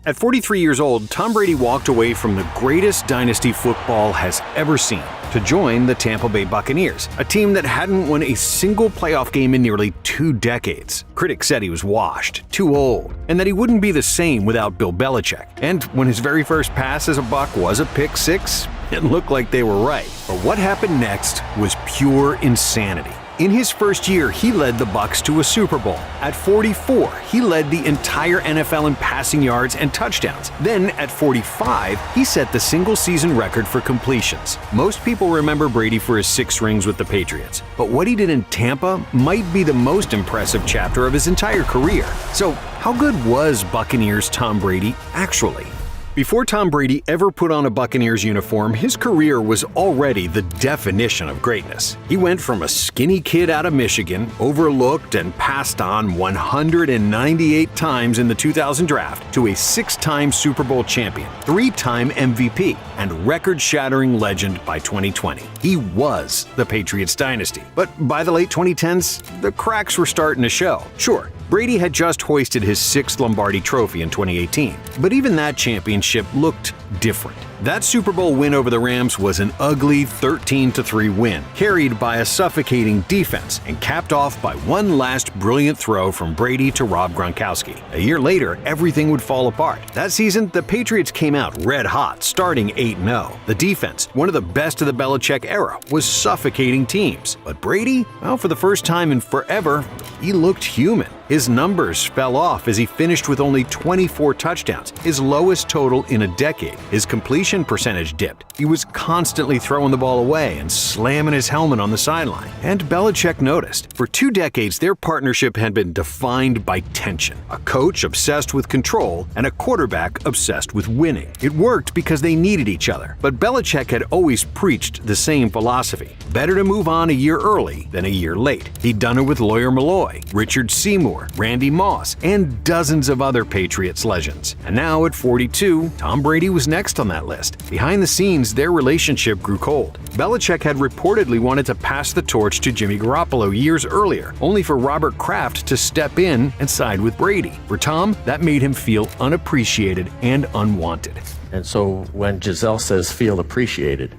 At 43 years old, Tom Brady walked away from the greatest dynasty football has ever seen to join the Tampa Bay Buccaneers, a team that hadn't won a single playoff game in nearly 2 decades. Critics said he was washed, too old, and that he wouldn't be the same without Bill Belichick. And when his very first pass as a Buc was a pick six, it looked like they were right. But what happened next was pure insanity. In his first year, he led the Bucs to a Super Bowl. At 44, he led the entire NFL in passing yards and touchdowns. Then, at 45, he set the single-season record for completions. Most people remember Brady for his 6 rings with the Patriots, but what he did in Tampa might be the most impressive chapter of his entire career. So, how good was Buccaneers Tom Brady actually? Before Tom Brady ever put on a Buccaneers uniform, his career was already the definition of greatness. He went from a skinny kid out of Michigan, overlooked and passed on 198 times in the 2000 draft, to a 6-time Super Bowl champion, 3-time MVP, and record-shattering legend by 2020. He was the Patriots dynasty. But by the late 2010s, the cracks were starting to show. Sure, Brady had just hoisted his 6th Lombardi trophy in 2018, but even that championship looked different. That Super Bowl win over the Rams was an ugly 13-3 win, carried by a suffocating defense and capped off by one last brilliant throw from Brady to Rob Gronkowski. A year later, everything would fall apart. That season, the Patriots came out red hot, starting 8-0. The defense, one of the best of the Belichick era, was suffocating teams. But Brady, well, for the first time in forever, he looked human. His numbers fell off as he finished with only 24 touchdowns, his lowest total in a decade. His completion percentage dipped. He was constantly throwing the ball away and slamming his helmet on the sideline. And Belichick noticed. For 2 decades, their partnership had been defined by tension. A coach obsessed with control and a quarterback obsessed with winning. It worked because they needed each other. But Belichick had always preached the same philosophy. Better to move on a year early than a year late. He'd done it with Lawyer Malloy, Richard Seymour, Randy Moss, and dozens of other Patriots legends. And now at 42, Tom Brady was next on that list. Behind the scenes, their relationship grew cold. Belichick had reportedly wanted to pass the torch to Jimmy Garoppolo years earlier, only for Robert Kraft to step in and side with Brady. For Tom, that made him feel unappreciated and unwanted. And so when Giselle says feel appreciated,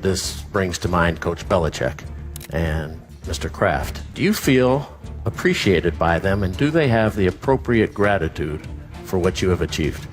this brings to mind Coach Belichick and Mr. Kraft. Do you feel appreciated by them, and do they have the appropriate gratitude for what you have achieved?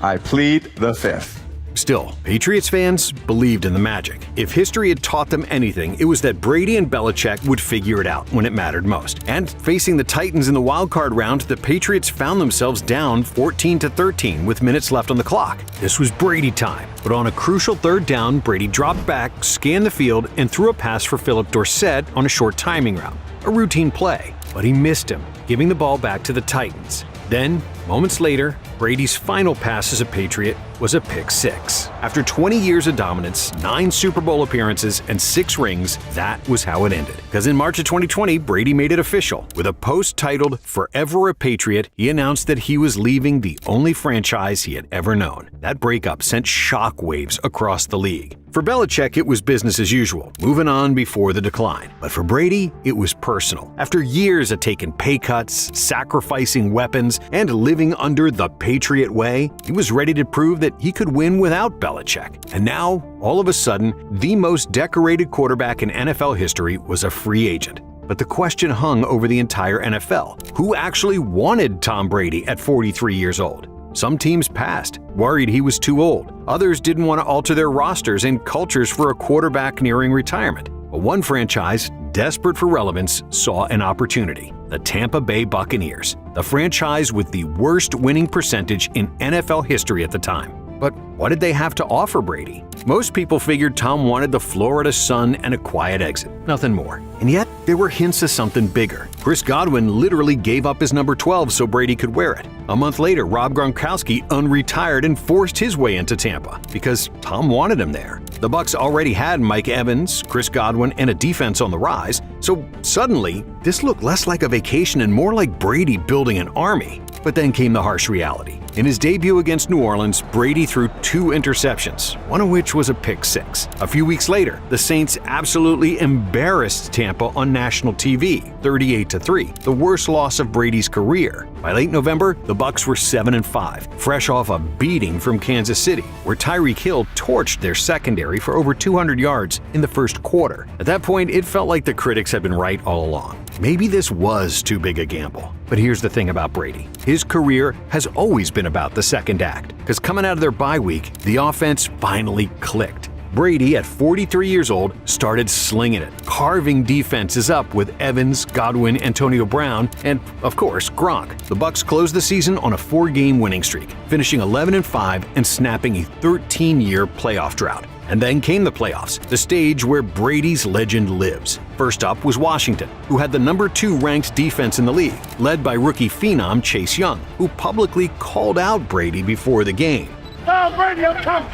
I plead the fifth. Still, Patriots fans believed in the magic. If history had taught them anything, it was that Brady and Belichick would figure it out when it mattered most. And facing the Titans in the wildcard round, the Patriots found themselves down 14-13 with minutes left on the clock. This was Brady time. But on a crucial 3rd down, Brady dropped back, scanned the field, and threw a pass for Philip Dorsett on a short timing route. A routine play, but he missed him, giving the ball back to the Titans. Then, moments later, Brady's final pass as a Patriot was a pick six. After 20 years of dominance, 9 Super Bowl appearances, and 6 rings, that was how it ended. Because in March of 2020, Brady made it official. With a post titled "Forever a Patriot," he announced that he was leaving the only franchise he had ever known. That breakup sent shockwaves across the league. For Belichick, it was business as usual, moving on before the decline. But for Brady, it was personal. After years of taking pay cuts, sacrificing weapons, and living under the Patriot way, he was ready to prove that he could win without Belichick. And now, all of a sudden, the most decorated quarterback in NFL history was a free agent. But the question hung over the entire NFL. Who actually wanted Tom Brady at 43 years old? Some teams passed, worried he was too old. Others didn't want to alter their rosters and cultures for a quarterback nearing retirement. But one franchise, desperate for relevance, saw an opportunity: the Tampa Bay Buccaneers, the franchise with the worst winning percentage in NFL history at the time. But what did they have to offer Brady? Most people figured Tom wanted the Florida sun and a quiet exit, nothing more. And yet, there were hints of something bigger. Chris Godwin literally gave up his number 12 so Brady could wear it. A month later, Rob Gronkowski unretired and forced his way into Tampa because Tom wanted him there. The Bucs already had Mike Evans, Chris Godwin, and a defense on the rise, so suddenly, this looked less like a vacation and more like Brady building an army. But then came the harsh reality. In his debut against New Orleans, Brady threw 2 interceptions, one of which was a pick six. A few weeks later, the Saints absolutely embarrassed Tampa on national TV, 38-3, the worst loss of Brady's career. By late November, the Bucs were 7-5, fresh off a beating from Kansas City, where Tyreek Hill torched their secondary for over 200 yards in the first quarter. At that point, it felt like the critics had been right all along. Maybe this was too big a gamble. But here's the thing about Brady. His career has always been about the second act, because coming out of their bye week, the offense finally clicked. Brady, at 43 years old, started slinging it, carving defenses up with Evans, Godwin, Antonio Brown, and, of course, Gronk. The Bucs closed the season on a 4-game winning streak, finishing 11-5 and snapping a 13-year playoff drought. And then came the playoffs, the stage where Brady's legend lives. First up was Washington, who had the number 2 ranked defense in the league, led by rookie phenom Chase Young, who publicly called out Brady before the game. Tom Brady, I'm coming.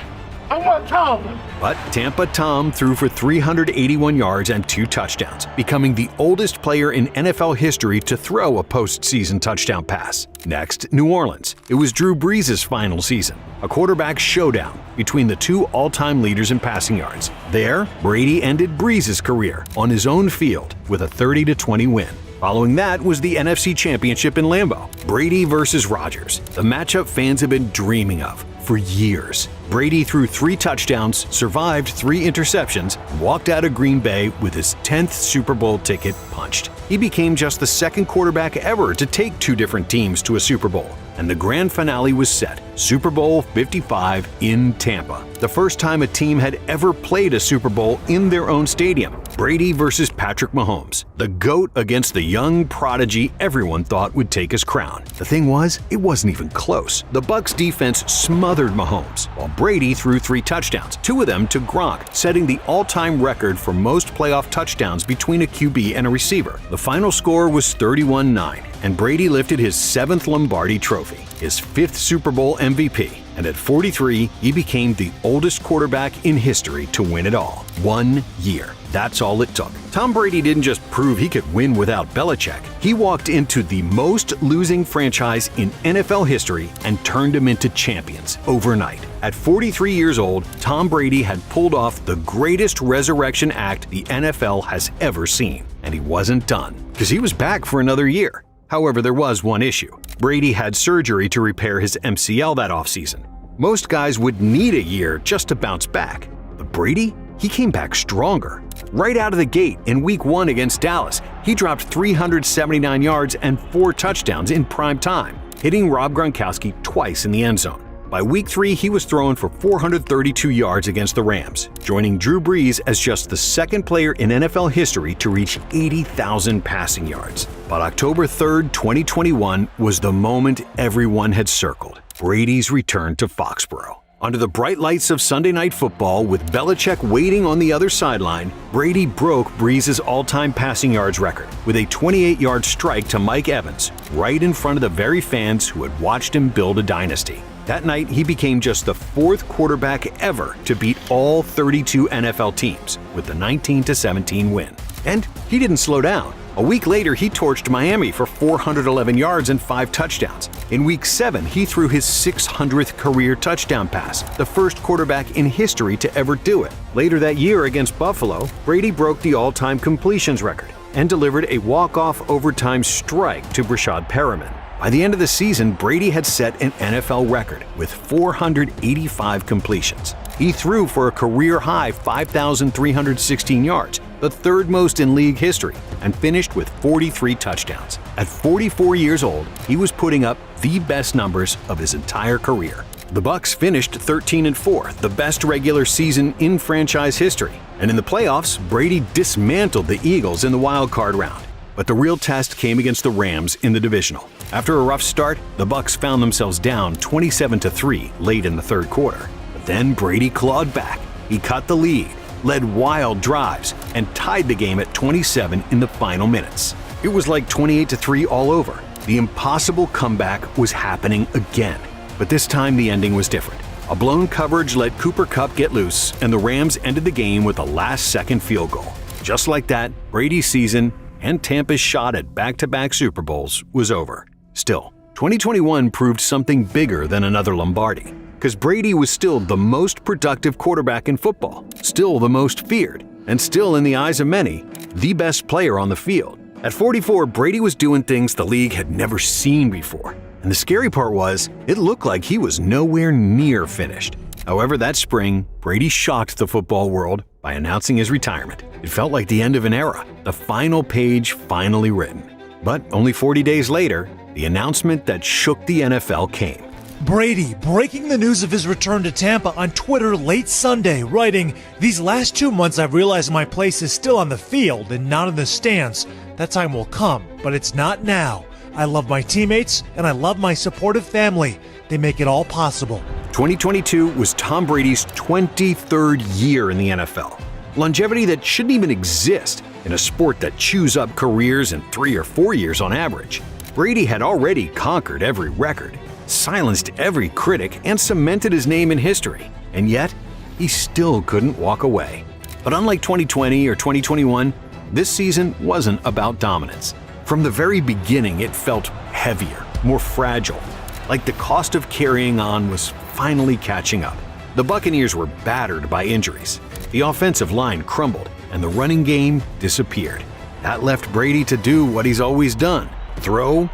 I want Tom. But Tampa Tom threw for 381 yards and 2 touchdowns, becoming the oldest player in NFL history to throw a postseason touchdown pass. Next, New Orleans. It was Drew Brees' final season, a quarterback showdown between the 2 all-time leaders in passing yards. There, Brady ended Brees' career on his own field with a 30-20 win. Following that was the NFC Championship in Lambeau, Brady versus Rodgers, the matchup fans have been dreaming of for years. Brady threw 3 touchdowns, survived 3 interceptions, and walked out of Green Bay with his 10th Super Bowl ticket punched. He became just the 2nd quarterback ever to take 2 different teams to a Super Bowl. And the grand finale was set, Super Bowl 55 in Tampa. The first time a team had ever played a Super Bowl in their own stadium. Brady versus Patrick Mahomes, the GOAT against the young prodigy everyone thought would take his crown. The thing was, it wasn't even close. The Bucs defense smothered Mahomes, while Brady threw 3 touchdowns, 2 of them to Gronk, setting the all-time record for most playoff touchdowns between a QB and a receiver. The final score was 31-9, and Brady lifted his 7th Lombardi Trophy, his 5th Super Bowl MVP, and at 43, he became the oldest quarterback in history to win it all. 1 year. That's all it took. Tom Brady didn't just prove he could win without Belichick. He walked into the most losing franchise in NFL history and turned them into champions overnight. At 43 years old, Tom Brady had pulled off the greatest resurrection act the NFL has ever seen. And he wasn't done, because he was back for another year. However, there was one issue. Brady had surgery to repair his MCL that offseason. Most guys would need a year just to bounce back. But Brady? He came back stronger. Right out of the gate in Week 1 against Dallas, he dropped 379 yards and 4 touchdowns in prime time, hitting Rob Gronkowski twice in the end zone. By Week 3, he was throwing for 432 yards against the Rams, joining Drew Brees as just the 2nd player in NFL history to reach 80,000 passing yards. But October 3rd, 2021 was the moment everyone had circled: Brady's return to Foxborough. Under the bright lights of Sunday Night Football, with Belichick waiting on the other sideline, Brady broke Brees' all-time passing yards record with a 28-yard strike to Mike Evans, right in front of the very fans who had watched him build a dynasty. That night, he became just the 4th quarterback ever to beat all 32 NFL teams with the 19-17 win. And he didn't slow down. A week later, he torched Miami for 411 yards and 5 touchdowns. In Week 7, he threw his 600th career touchdown pass, the first quarterback in history to ever do it. Later that year against Buffalo, Brady broke the all-time completions record and delivered a walk-off overtime strike to Brashad Perriman. By the end of the season, Brady had set an NFL record with 485 completions. He threw for a career-high 5,316 yards, the 3rd most in league history, and finished with 43 touchdowns. At 44 years old, he was putting up the best numbers of his entire career. The Bucs finished 13-4, the best regular season in franchise history. And in the playoffs, Brady dismantled the Eagles in the wild card round. But the real test came against the Rams in the divisional. After a rough start, the Bucs found themselves down 27-3 late in the 3rd quarter. But then Brady clawed back. He cut the lead, led wild drives, and tied the game at 27 in the final minutes. It was like 28-3 all over. The impossible comeback was happening again. But this time the ending was different. A blown coverage let Cooper Kupp get loose, and the Rams ended the game with a last-second field goal. Just like that, Brady's season and Tampa's shot at back-to-back Super Bowls was over. Still, 2021 proved something bigger than another Lombardi, because Brady was still the most productive quarterback in football, still the most feared, and still, in the eyes of many, the best player on the field. At 44, Brady was doing things the league had never seen before, and the scary part was, it looked like he was nowhere near finished. However, that spring, Brady shocked the football world by announcing his retirement. It felt like the end of an era, the final page finally written. But only 40 days later, the announcement that shook the NFL came. Brady breaking the news of his return to Tampa on Twitter late Sunday, writing, "These last 2 months I've realized my place is still on the field and not in the stands. That time will come, but it's not now. I love my teammates and I love my supportive family. They make it all possible." 2022 was Tom Brady's 23rd year in the NFL. Longevity that shouldn't even exist in a sport that chews up careers in 3 or 4 years on average. Brady had already conquered every record, silenced every critic, and cemented his name in history. And yet, he still couldn't walk away. But unlike 2020 or 2021, this season wasn't about dominance. From the very beginning, it felt heavier, more fragile, like the cost of carrying on was finally catching up. The Buccaneers were battered by injuries. The offensive line crumbled, and the running game disappeared. That left Brady to do what he's always done: throw,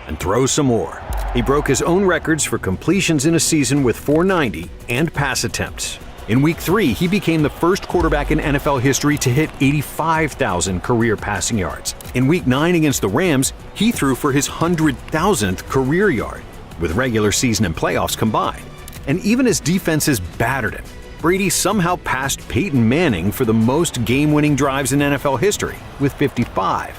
and throw some more. He broke his own records for completions in a season with 490 and pass attempts. In Week 3, he became the first quarterback in NFL history to hit 85,000 career passing yards. In Week 9 against the Rams, he threw for his 100,000th career yard, with regular season and playoffs combined. And even as defenses battered him, Brady somehow passed Peyton Manning for the most game-winning drives in NFL history, with 55.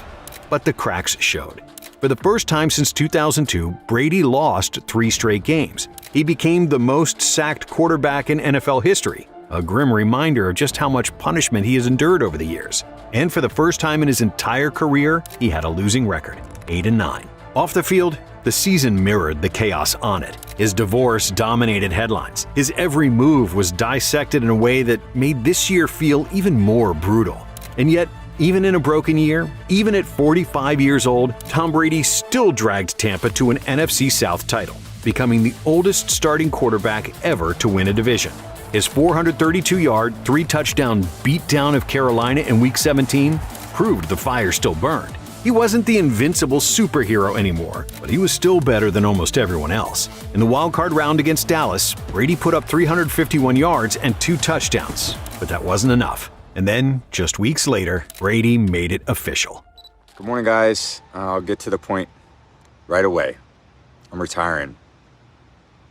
But the cracks showed. For the first time since 2002, Brady lost 3 straight games. He became the most sacked quarterback in NFL history, a grim reminder of just how much punishment he has endured over the years. And for the first time in his entire career, he had a losing record, 8-9. Off the field, the season mirrored the chaos on it. His divorce dominated headlines. His every move was dissected in a way that made this year feel even more brutal. And yet, even in a broken year, even at 45 years old, Tom Brady still dragged Tampa to an NFC South title, becoming the oldest starting quarterback ever to win a division. His 432-yard, 3-touchdown beatdown of Carolina in Week 17 proved the fire still burned. He wasn't the invincible superhero anymore, but he was still better than almost everyone else. In the wildcard round against Dallas, Brady put up 351 yards and 2 touchdowns, but that wasn't enough. And then, just weeks later, Brady made it official. Good morning, guys. I'll get to the point right away. I'm retiring.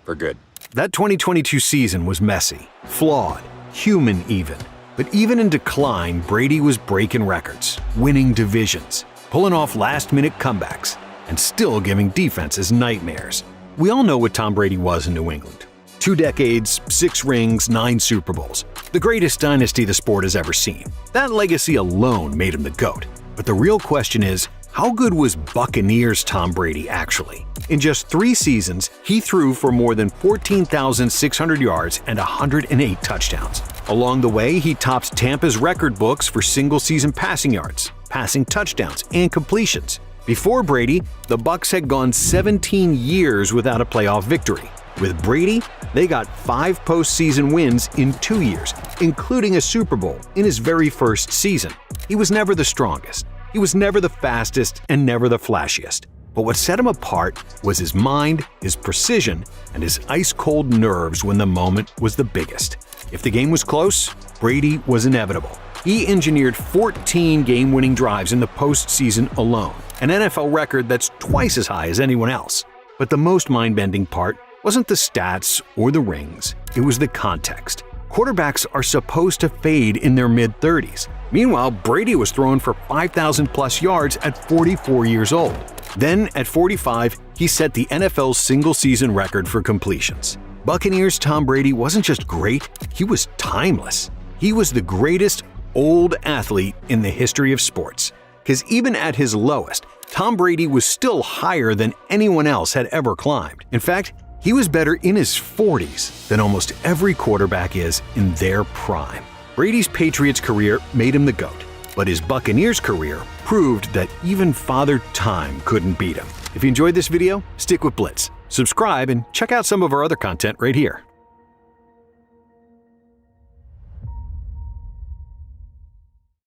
For good. That 2022 season was messy, flawed, human even. But even in decline, Brady was breaking records, winning divisions, pulling off last-minute comebacks, and still giving defenses nightmares. We all know what Tom Brady was in New England. 2 decades, 6 rings, 9 Super Bowls. The greatest dynasty the sport has ever seen. That legacy alone made him the GOAT. But the real question is, how good was Buccaneers Tom Brady actually? In just 3 seasons, he threw for more than 14,600 yards and 108 touchdowns. Along the way, he topped Tampa's record books for single-season passing yards, passing touchdowns, and completions. Before Brady, the Bucs had gone 17 years without a playoff victory. With Brady, they got 5 postseason wins in 2 years, including a Super Bowl in his very first season. He was never the strongest. He was never the fastest and never the flashiest. But what set him apart was his mind, his precision, and his ice-cold nerves when the moment was the biggest. If the game was close, Brady was inevitable. He engineered 14 game-winning drives in the postseason alone, an NFL record that's twice as high as anyone else. But the most mind-bending part wasn't the stats or the rings, it was the context. Quarterbacks are supposed to fade in their mid-30s. Meanwhile, Brady was throwing for 5,000-plus yards at 44 years old. Then, at 45, he set the NFL's single-season record for completions. Buccaneers' Tom Brady wasn't just great, he was timeless. He was the greatest old athlete in the history of sports. Because even at his lowest, Tom Brady was still higher than anyone else had ever climbed. In fact, he was better in his 40s than almost every quarterback is in their prime. Brady's Patriots career made him the GOAT, but his Buccaneers career proved that even Father Time couldn't beat him. If you enjoyed this video, stick with Blitz. Subscribe and check out some of our other content right here.